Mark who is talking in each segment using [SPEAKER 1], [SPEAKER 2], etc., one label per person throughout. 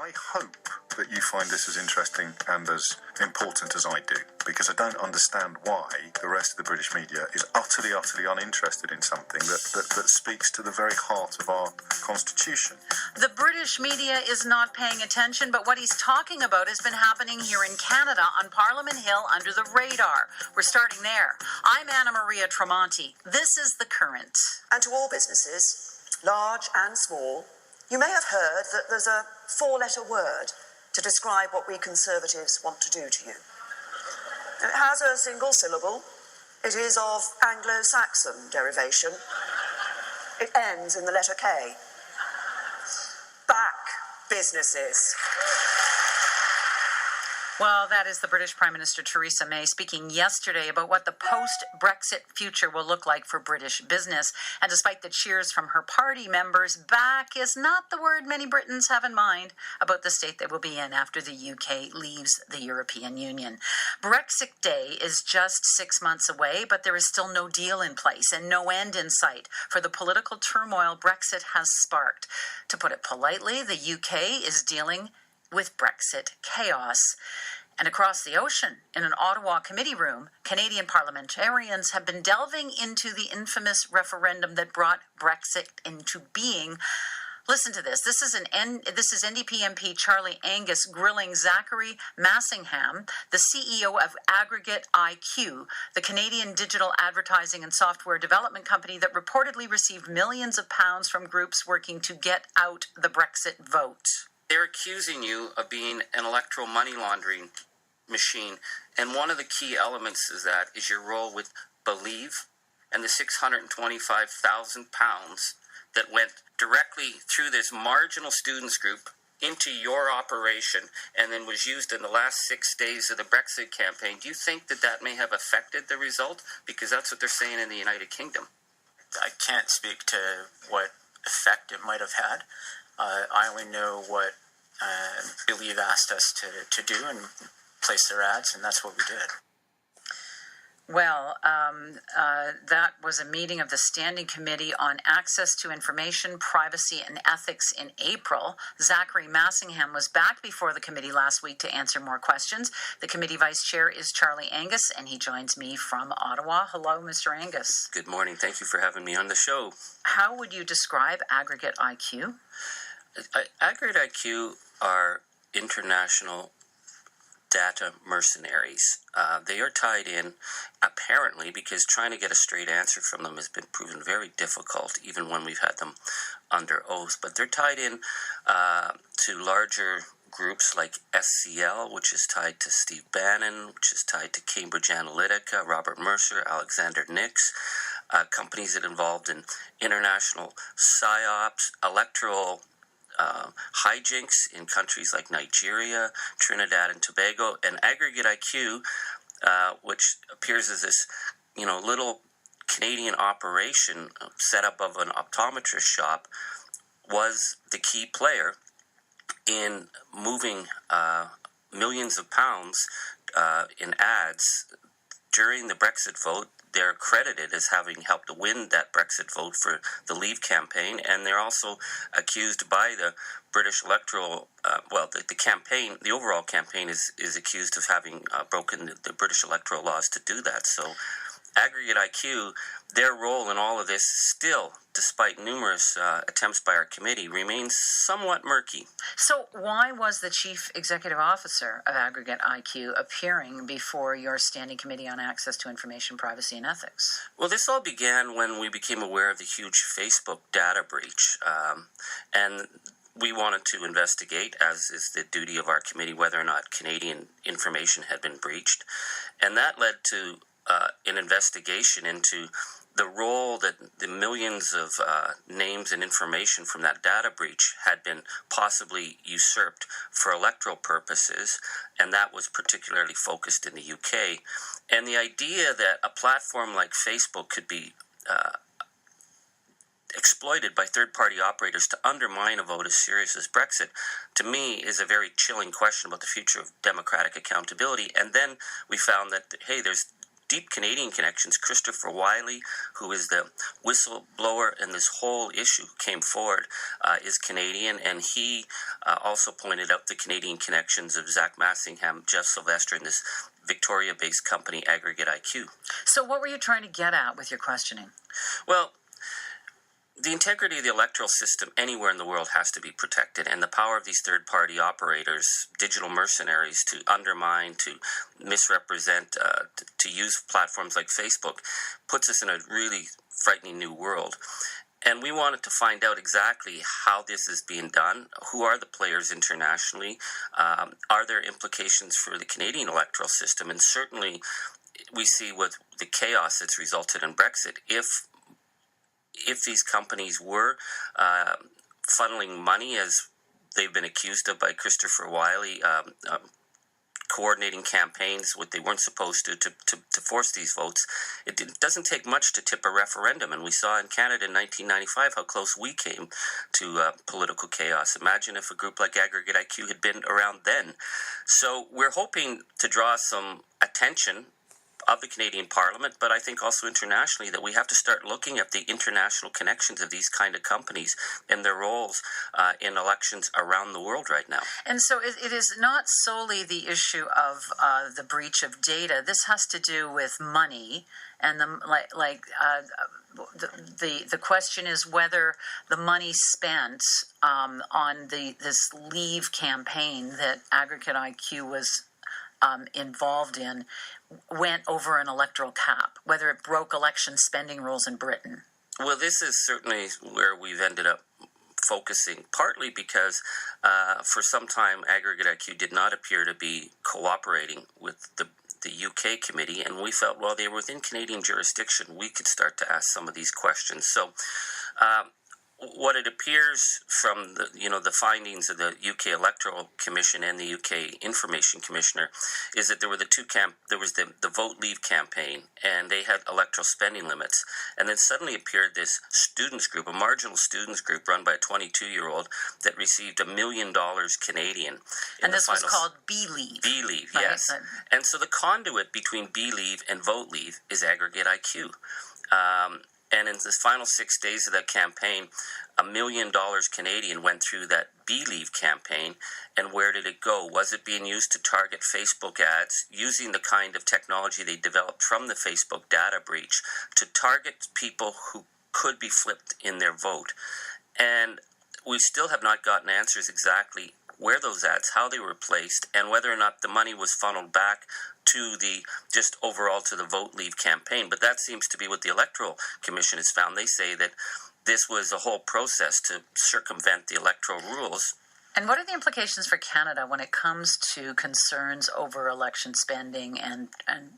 [SPEAKER 1] I hope that you find this as interesting and as important as I do, because I don't understand why the rest of the British media is utterly uninterested in something that speaks to the very heart of our constitution.
[SPEAKER 2] The British media is not paying attention, but what he's talking about has been happening here in Canada on Parliament Hill under the radar. We're starting there. I'm Anna Maria Tremonti. This is The Current.
[SPEAKER 3] And to all businesses, large and small, you may have heard that there's a four-letter word to describe what we Conservatives want to do to you. It has a single syllable. It is of Anglo-Saxon derivation. It ends in the letter K. Back businesses.
[SPEAKER 2] Well, that is the British Prime Minister Theresa May speaking yesterday about what the post-Brexit future will look like for British business. And despite the cheers from her party members, back is not the word many Britons have in mind about the state they will be in after the UK leaves the European Union. Brexit Day is just 6 months away, but there is still no deal in place and no end in sight for the political turmoil Brexit has sparked. To put it politely, the UK is dealing with Brexit chaos. And across the ocean, in an Ottawa committee room, Canadian parliamentarians have been delving into the infamous referendum that brought Brexit into being. Listen to this. This is NDP MP Charlie Angus grilling Zachary Massingham, the CEO of Aggregate IQ, the Canadian digital advertising and software development company that reportedly received millions of pounds from groups working to get out the Brexit vote.
[SPEAKER 4] They're accusing you of being an electoral money laundering machine. And one of the key elements is your role with Believe and the £625,000 that went directly through this marginal students group into your operation and then was used in the last 6 days of the Brexit campaign. Do you think that may have affected the result? Because that's what they're saying in the United Kingdom.
[SPEAKER 5] I can't speak to what effect it might have had. I only know what Believe asked us to do and place their ads, and that's what we did.
[SPEAKER 2] Well, that was a meeting of the Standing Committee on Access to Information, Privacy and Ethics in April. Zachary Massingham was back before the committee last week to answer more questions. The committee vice chair is Charlie Angus, and he joins me from Ottawa. Hello, Mr. Angus.
[SPEAKER 4] Good morning. Thank you for having me on the show.
[SPEAKER 2] How would you describe Aggregate IQ?
[SPEAKER 4] Aggregate IQ are international data mercenaries. They are tied in, apparently, because trying to get a straight answer from them has been proven very difficult, even when we've had them under oath. But they're tied in to larger groups like SCL, which is tied to Steve Bannon, which is tied to Cambridge Analytica, Robert Mercer, Alexander Nix, companies that are involved in international psyops, electoral hijinks in countries like Nigeria, Trinidad and Tobago, and Aggregate IQ, which appears as this, little Canadian operation set up of an optometrist shop, was the key player in moving millions of pounds in ads during the Brexit vote. They're credited as having helped to win that Brexit vote for the Leave campaign, and they're also accused by the British electoral, the campaign, the overall campaign is accused of having broken the British electoral laws to do that. So Aggregate IQ, their role in all of this still, despite numerous attempts by our committee, remains somewhat murky.
[SPEAKER 2] So why was the Chief Executive Officer of Aggregate IQ appearing before your Standing Committee on Access to Information, Privacy and Ethics?
[SPEAKER 4] Well, this all began when we became aware of the huge Facebook data breach. And we wanted to investigate, as is the duty of our committee, whether or not Canadian information had been breached. And that led to an investigation into the role that the millions of names and information from that data breach had been possibly usurped for electoral purposes, and that was particularly focused in the UK. And the idea that a platform like Facebook could be exploited by third-party operators to undermine a vote as serious as Brexit, to me, is a very chilling question about the future of democratic accountability. And then we found that, hey, there's deep Canadian connections. Christopher Wiley, who is the whistleblower in this whole issue, came forward, is Canadian, and he also pointed out the Canadian connections of Zach Massingham, Jeff Sylvester, and this Victoria-based company, Aggregate IQ.
[SPEAKER 2] So what were you trying to get at with your questioning?
[SPEAKER 4] Well, the integrity of the electoral system anywhere in the world has to be protected, and the power of these third-party operators, digital mercenaries, to undermine, to misrepresent, to use platforms like Facebook, puts us in a really frightening new world. And we wanted to find out exactly how this is being done. Who are the players internationally? Are there implications for the Canadian electoral system? And certainly we see with the chaos that's resulted in Brexit, if these companies were funneling money, as they've been accused of by Christopher Wiley, coordinating campaigns, what they weren't supposed to force these votes, it doesn't take much to tip a referendum. And we saw in Canada in 1995 how close we came to political chaos. Imagine if a group like Aggregate IQ had been around then. So we're hoping to draw some attention of the Canadian Parliament, but I think also internationally, that we have to start looking at the international connections of these kind of companies and their roles in elections around the world right now.
[SPEAKER 2] And so it is not solely the issue of the breach of data. This has to do with money, and the question is whether the money spent on this Leave campaign that Aggregate IQ was involved in went over an electoral cap, whether it broke election spending rules in Britain.
[SPEAKER 4] Well, this is certainly where we've ended up focusing, partly because for some time Aggregate IQ did not appear to be cooperating with the UK committee, and we felt, well, they were within Canadian jurisdiction, we could start to ask some of these questions. So what it appears from the findings of the UK Electoral Commission and the UK Information Commissioner is that there were there was the Vote Leave campaign, and they had electoral spending limits, and then suddenly appeared this students group, a marginal students group run by a 22-year-old that received $1 million Canadian.
[SPEAKER 2] And this was called BeLeave.
[SPEAKER 4] BeLeave, yes. Right. And so the conduit between BeLeave and Vote Leave is Aggregate IQ. And in the final 6 days of that campaign, $1 million Canadian went through that BeLeave campaign. And where did it go? Was it being used to target Facebook ads, using the kind of technology they developed from the Facebook data breach to target people who could be flipped in their vote? And we still have not gotten answers exactly where those ads, how they were placed, and whether or not the money was funneled back to just overall to the Vote Leave campaign. But that seems to be what the Electoral Commission has found. They say that this was a whole process to circumvent the electoral rules.
[SPEAKER 2] And what are the implications for Canada when it comes to concerns over election spending and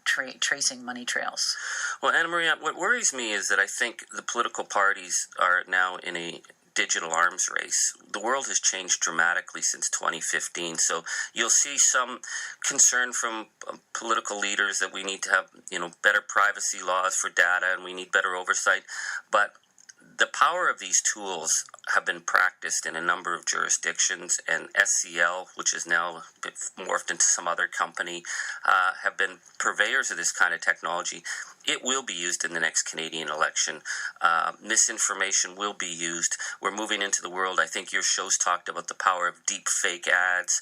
[SPEAKER 2] tracing money trails?
[SPEAKER 4] Well, Anna Maria, what worries me is that I think the political parties are now in a digital arms race. The world has changed dramatically since 2015, so you'll see some concern from political leaders that we need to have, better privacy laws for data, and we need better oversight. But the power of these tools have been practiced in a number of jurisdictions, and SCL, which is now morphed into some other company, have been purveyors of this kind of technology. It will be used in the next Canadian election. Misinformation will be used. We're moving into the world. I think your show's talked about the power of deep fake ads,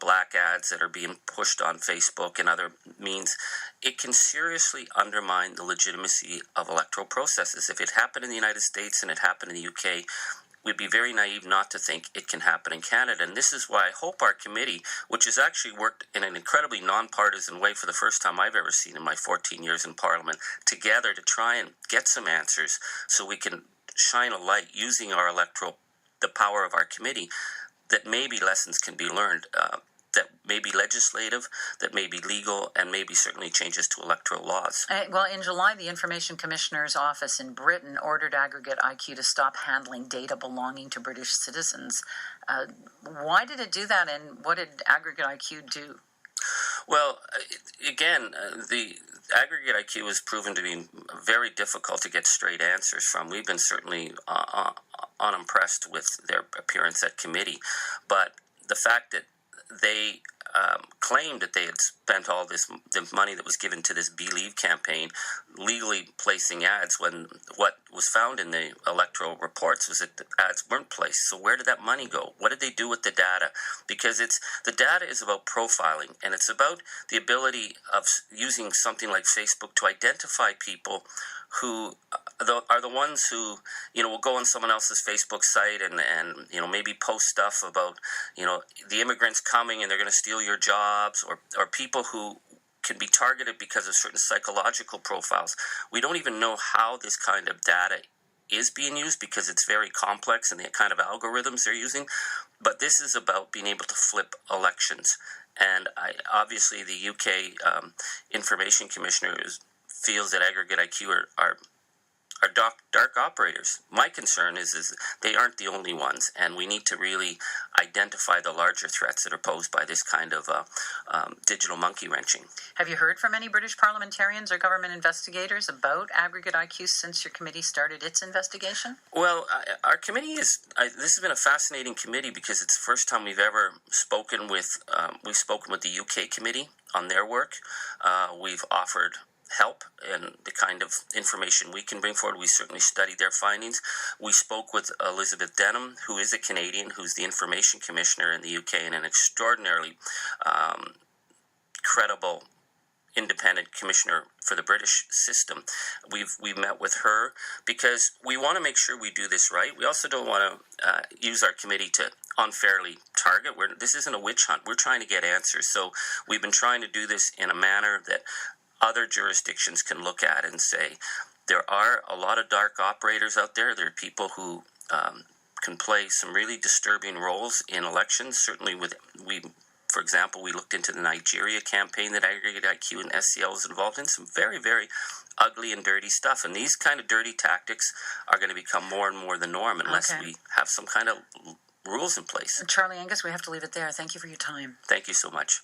[SPEAKER 4] black ads that are being pushed on Facebook and other means. It can seriously undermine the legitimacy of electoral processes. If it happened in the United States and it happened in the UK, we'd be very naive not to think it can happen in Canada. And this is why I hope our committee, which has actually worked in an incredibly nonpartisan way for the first time I've ever seen in my 14 years in Parliament, together to try and get some answers so we can shine a light using the power of our committee, that maybe lessons can be learned, that may be legislative, that may be legal, and maybe certainly changes to electoral laws.
[SPEAKER 2] Well, in July, the Information Commissioner's Office in Britain ordered Aggregate IQ to stop handling data belonging to British citizens. Why did it do that, and what did Aggregate IQ do?
[SPEAKER 4] Well, again, the Aggregate IQ has proven to be very difficult to get straight answers from. We've been certainly unimpressed with their appearance at committee, but the fact that they claimed that they had spent all the money that was given to this Believe campaign legally placing ads, when what was found in the electoral reports was that the ads weren't placed. So where did that money go? What did they do with the data? Because the data is about profiling, and it's about the ability of using something like Facebook to identify people who are the ones who, will go on someone else's Facebook site and maybe post stuff about, the immigrants coming and they're going to steal your jobs, or people who can be targeted because of certain psychological profiles. We don't even know how this kind of data is being used because it's very complex and the kind of algorithms they're using. But this is about being able to flip elections. And obviously the UK Information Commissioner feels that aggregate IQ are dark operators. My concern is they aren't the only ones, and we need to really identify the larger threats that are posed by this kind of digital monkey wrenching.
[SPEAKER 2] Have you heard from any British parliamentarians or government investigators about aggregate IQ since your committee started its investigation?
[SPEAKER 4] Well, our committee this has been a fascinating committee because it's the first time we've ever spoken with the UK committee on their work. We've offered help and the kind of information we can bring forward. We certainly studied their findings. We spoke with Elizabeth Denham, who is a Canadian, who's the Information Commissioner in the UK and an extraordinarily credible independent commissioner for the British system. We've met with her because we want to make sure we do this right. We also don't want to use our committee to unfairly target. This isn't a witch hunt. We're trying to get answers. So we've been trying to do this in a manner that other jurisdictions can look at and say, there are a lot of dark operators out there. There are people who can play some really disturbing roles in elections. Certainly for example, we looked into the Nigeria campaign that Aggregate IQ and SCL was involved in, some very, very ugly and dirty stuff. And these kind of dirty tactics are going to become more and more the norm unless we have some kind of rules in place.
[SPEAKER 2] Charlie Angus, we have to leave it there. Thank you for your time.
[SPEAKER 4] Thank you so much.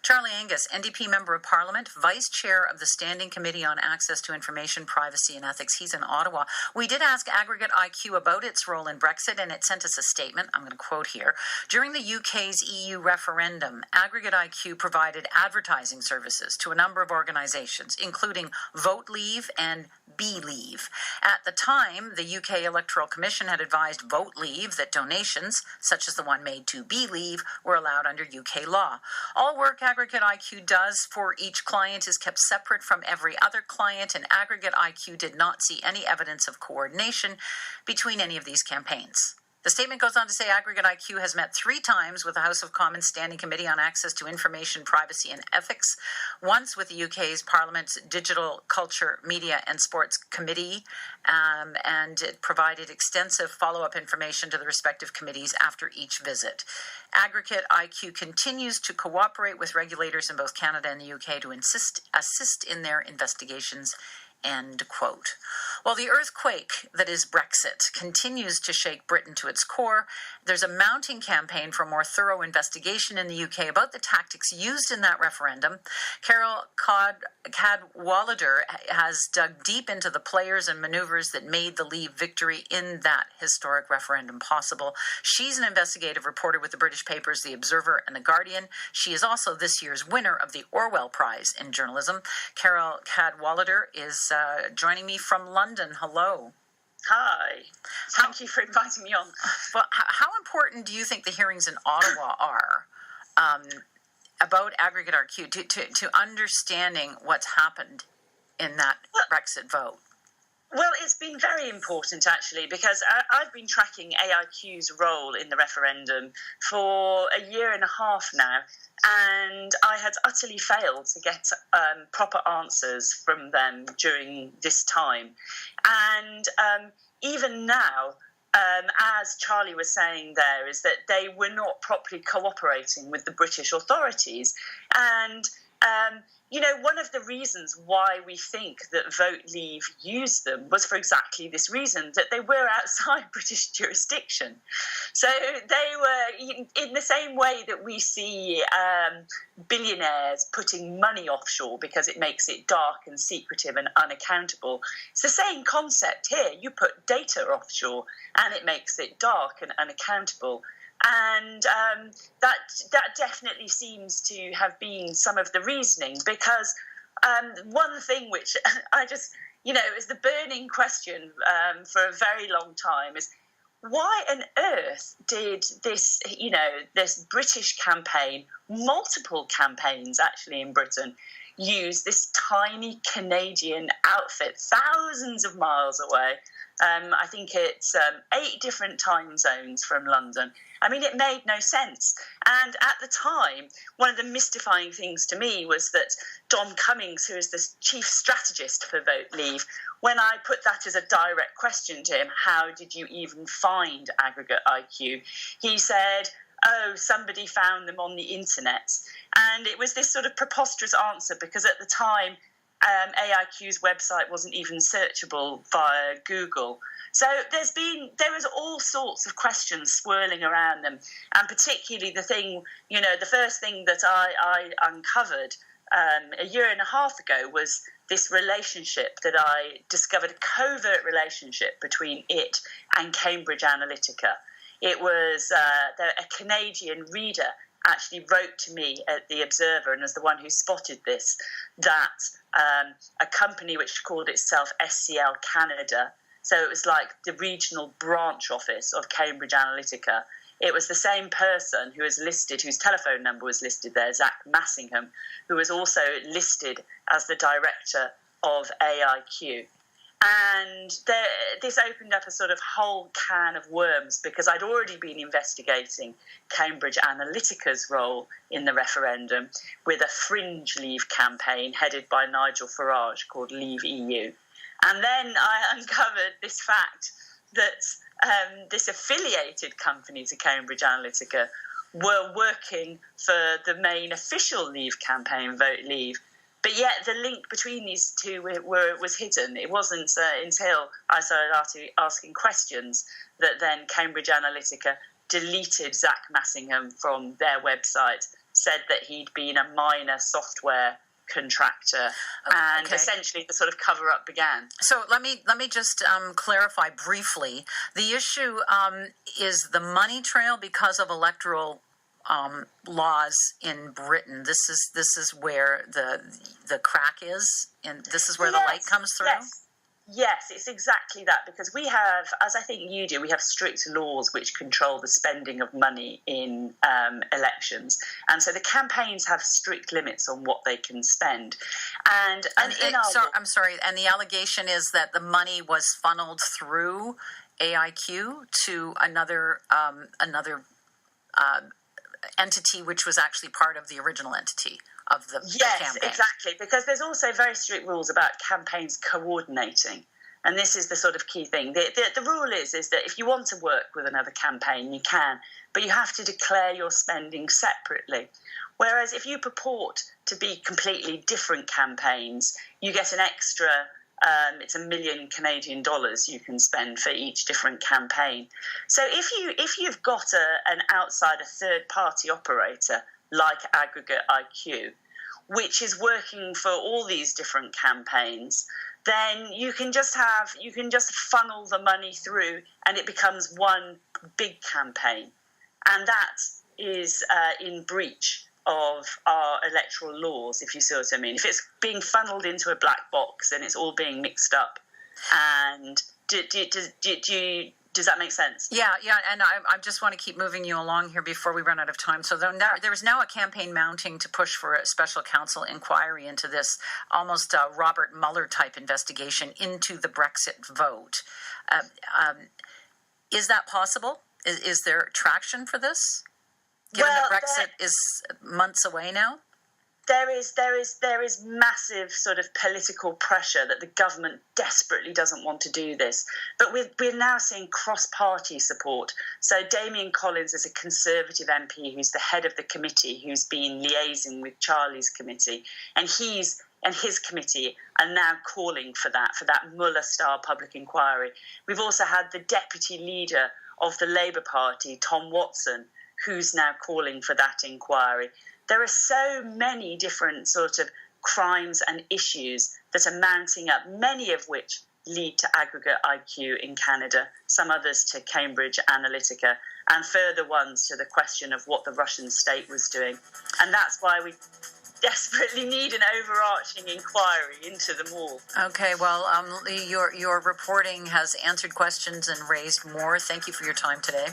[SPEAKER 2] Charlie Angus, NDP Member of Parliament, Vice Chair of the Standing Committee on Access to Information, Privacy and Ethics. He's in Ottawa. We did ask Aggregate IQ about its role in Brexit, and it sent us a statement. I'm going to quote here. During the UK's EU referendum, Aggregate IQ provided advertising services to a number of organisations, including Vote Leave and Believe. At the time, the UK Electoral Commission had advised Vote Leave that donations, such as the one made to Believe, were allowed under UK law. All work Aggregate IQ does for each client is kept separate from every other client, and Aggregate IQ did not see any evidence of coordination between any of these campaigns. The statement goes on to say Aggregate IQ has met 3 times with the House of Commons Standing Committee on Access to Information, Privacy and Ethics, once with the UK's Parliament's Digital, Culture, Media and Sports Committee, and it provided extensive follow-up information to the respective committees after each visit. Aggregate IQ continues to cooperate with regulators in both Canada and the UK to assist in their investigations. End quote. Well, the earthquake that is Brexit continues to shake Britain to its core. There's a mounting campaign for more thorough investigation in the UK about the tactics used in that referendum. Carole Cadwallader has dug deep into the players and maneuvers that made the Leave victory in that historic referendum possible. She's an investigative reporter with the British papers The Observer and The Guardian. She is also this year's winner of the Orwell Prize in Journalism. Carole Cadwallader is joining me from London. Hello.
[SPEAKER 6] Hi. Thank you for inviting me on.
[SPEAKER 2] Well, how important do you think the hearings in Ottawa are about Aggregate IQ to understanding what's happened in that Brexit vote?
[SPEAKER 6] Well, it's been very important, actually, because I've been tracking AIQ's role in the referendum for a year and a half now, and I had utterly failed to get proper answers from them during this time. And even now, as Charlie was saying there, is that they were not properly cooperating with the British authorities. And one of the reasons why we think that Vote Leave used them was for exactly this reason, that they were outside British jurisdiction. So they were, in the same way that we see billionaires putting money offshore because it makes it dark and secretive and unaccountable. It's the same concept here. You put data offshore and it makes it dark and unaccountable. And that definitely seems to have been some of the reasoning, because one thing which I just, is the burning question for a very long time is, why on earth did this, this British campaign, multiple campaigns actually in Britain, use this tiny Canadian outfit thousands of miles away? I think it's 8 different time zones from London. I mean, it made no sense. And at the time, one of the mystifying things to me was that Dom Cummings, who is the chief strategist for Vote Leave, when I put that as a direct question to him, how did you even find aggregate IQ? He said, oh, somebody found them on the internet. And it was this sort of preposterous answer, because at the time, AIQ's website wasn't even searchable via Google. So there was all sorts of questions swirling around them, and particularly the first thing that I uncovered a year and a half ago was this relationship that I discovered, a covert relationship between it and Cambridge Analytica. It was a Canadian reader actually wrote to me at The Observer, and as the one who spotted this, that a company which called itself SCL Canada, so it was like the regional branch office of Cambridge Analytica, it was the same person who was listed, whose telephone number was listed there, Zach Massingham, who was also listed as the director of AIQ. And this opened up a sort of whole can of worms, because I'd already been investigating Cambridge Analytica's role in the referendum with a fringe Leave campaign headed by Nigel Farage called Leave EU. And then I uncovered this fact that this affiliated company to Cambridge Analytica were working for the main official Leave campaign, Vote Leave. But yet the link between these two was hidden. It wasn't until I started asking questions that then Cambridge Analytica deleted Zach Massingham from their website, said that he'd been a minor software contractor, and essentially the sort of cover-up began.
[SPEAKER 2] So let me just clarify briefly. The issue is the money trail because of electoral laws in Britain. This is where the crack is, and this is where the light comes through.
[SPEAKER 6] Yes, it's exactly that, because we have, as I think you do, we have strict laws which control the spending of money in elections, and so the campaigns have strict limits on what they can spend. And
[SPEAKER 2] I'm sorry, and the allegation is that the money was funneled through AIQ to another entity, which was actually part of the original entity of the campaign.
[SPEAKER 6] Yes, exactly, because there's also very strict rules about campaigns coordinating, and this is the sort of key thing. The rule is that if you want to work with another campaign, you can, but you have to declare your spending separately. Whereas if you purport to be completely different campaigns, you get an extra it's $1 million Canadian you can spend for each different campaign. So if you've got an outside, a third-party operator like Aggregate IQ, which is working for all these different campaigns, then you can just funnel the money through, and it becomes one big campaign, and that is in breach of our electoral laws, if you see what I mean. If it's being funneled into a black box, then it's all being mixed up. And does that make sense?
[SPEAKER 2] Yeah, and I just want to keep moving you along here before we run out of time. So there is now a campaign mounting to push for a special counsel inquiry into this almost Robert Mueller type investigation into the Brexit vote. Is that possible? Is there traction for this? Given that Brexit is months away now?
[SPEAKER 6] There is massive sort of political pressure that the government desperately doesn't want to do this. But we're now seeing cross-party support. So Damien Collins is a Conservative MP who's the head of the committee, who's been liaising with Charlie's committee. And his committee are now calling for that Mueller-style public inquiry. We've also had the deputy leader of the Labour Party, Tom Watson, who's now calling for that inquiry. There are so many different sort of crimes and issues that are mounting up, many of which lead to aggregate IQ in Canada, some others to Cambridge Analytica, and further ones to the question of what the Russian state was doing. And that's why we desperately need an overarching inquiry into them all.
[SPEAKER 2] Okay, well, Lee, your reporting has answered questions and raised more. Thank you for your time today.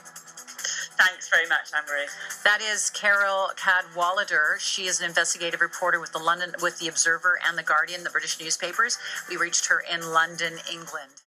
[SPEAKER 6] Thanks very much, Anne-Marie.
[SPEAKER 2] That is Carole Cadwallader. She is an investigative reporter with the Observer and the Guardian, the British newspapers. We reached her in London, England.